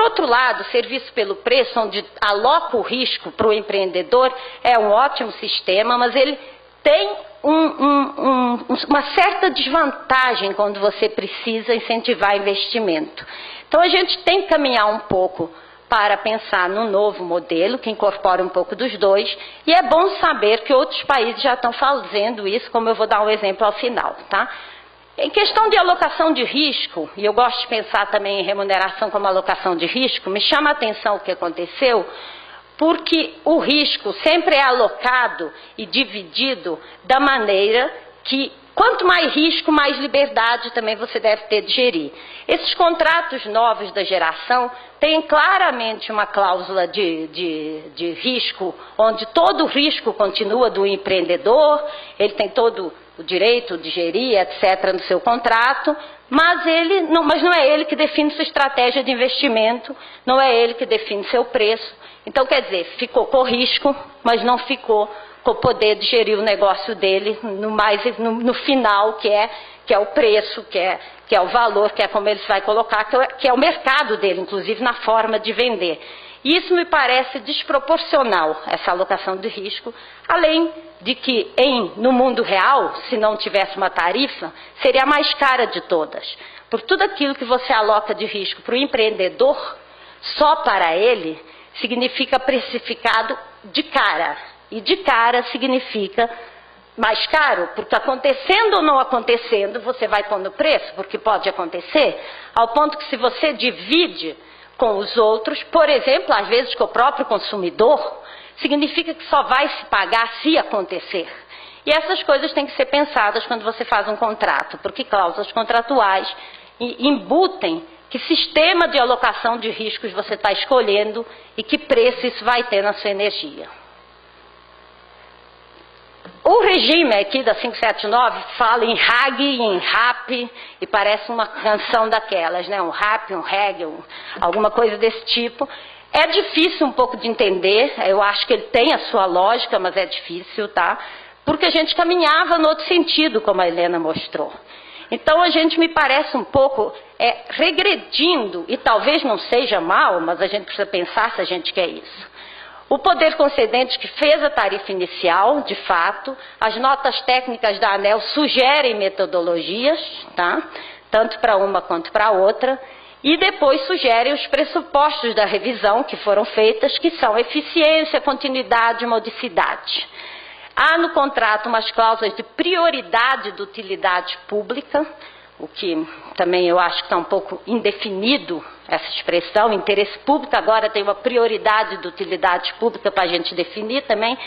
outro lado, o serviço pelo preço, onde aloca o risco para o empreendedor, é um ótimo sistema, mas ele tem uma certa desvantagem quando você precisa incentivar investimento. Então, a gente tem que caminhar um pouco para pensar num novo modelo que incorpora um pouco dos dois, e é bom saber que outros países já estão fazendo isso, como eu vou dar um exemplo ao final, tá? Em questão de alocação de risco, e eu gosto de pensar também em remuneração como alocação de risco, me chama a atenção o que aconteceu, porque o risco sempre é alocado e dividido da maneira que, quanto mais risco, mais liberdade também você deve ter de gerir. Esses contratos novos da geração têm claramente uma cláusula de risco, onde todo o risco continua do empreendedor, ele tem todo o direito de gerir, etc., no seu contrato, mas não é ele que define sua estratégia de investimento, não é ele que define seu preço. Então, quer dizer, ficou com risco, mas não ficou com o poder de gerir o negócio dele no final, que é o preço, que é o valor, que é como ele vai colocar, que é o mercado dele, inclusive na forma de vender. E isso me parece desproporcional, essa alocação de risco, além de que no mundo real, se não tivesse uma tarifa, seria a mais cara de todas. Por tudo aquilo que você aloca de risco para o empreendedor, só para ele, significa precificado de cara. E de cara significa mais caro, porque acontecendo ou não acontecendo, você vai pondo preço, porque pode acontecer, ao ponto que se você divide com os outros, por exemplo, às vezes com o próprio consumidor, significa que só vai se pagar se acontecer. E essas coisas têm que ser pensadas quando você faz um contrato, porque cláusulas contratuais embutem que sistema de alocação de riscos você está escolhendo e que preço isso vai ter na sua energia. O regime aqui da 579 fala em RAG e em RAP, e parece uma canção daquelas, né? Um RAP, um REG, alguma coisa desse tipo. É difícil um pouco de entender, eu acho que ele tem a sua lógica, mas é difícil, tá? Porque a gente caminhava no outro sentido, como a Helena mostrou. Então, a gente me parece um pouco regredindo, e talvez não seja mal, mas a gente precisa pensar se a gente quer isso. O poder concedente que fez a tarifa inicial, de fato, as notas técnicas da ANEEL sugerem metodologias, tá? Tanto para uma quanto para outra, e depois sugerem os pressupostos da revisão que foram feitas, que são eficiência, continuidade e modicidade. Há no contrato umas cláusulas de prioridade de utilidade pública, o que também eu acho que está um pouco indefinido, essa expressão, interesse público, agora tem uma prioridade de utilidade pública para a gente definir também.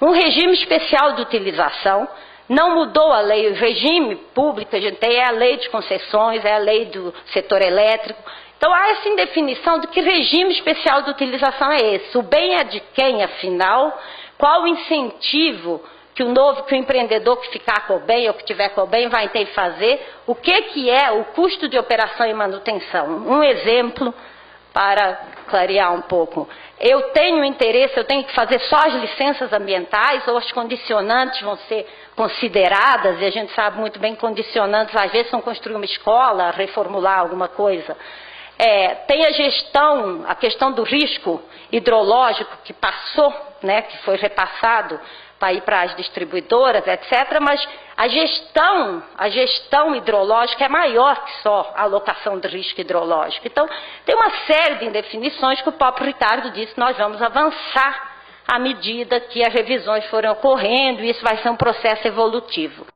Um regime especial de utilização, não mudou a lei, o regime público a gente tem, é a lei de concessões, é a lei do setor elétrico. Então há essa indefinição de que regime especial de utilização é esse, o bem é de quem, afinal, qual o incentivo que o empreendedor que ficar com o bem ou que tiver com o bem vai ter que fazer, o que é o custo de operação e manutenção. Um exemplo para clarear um pouco. Eu tenho interesse, eu tenho que fazer só as licenças ambientais ou as condicionantes vão ser consideradas, e a gente sabe muito bem que condicionantes às vezes são construir uma escola, reformular alguma coisa. Tem a gestão, a questão do risco hidrológico que passou, né, que foi repassado para ir para as distribuidoras, etc., mas a gestão hidrológica é maior que só a alocação de risco hidrológico. Então, tem uma série de indefinições que o próprio Ricardo disse, nós vamos avançar à medida que as revisões forem ocorrendo, e isso vai ser um processo evolutivo.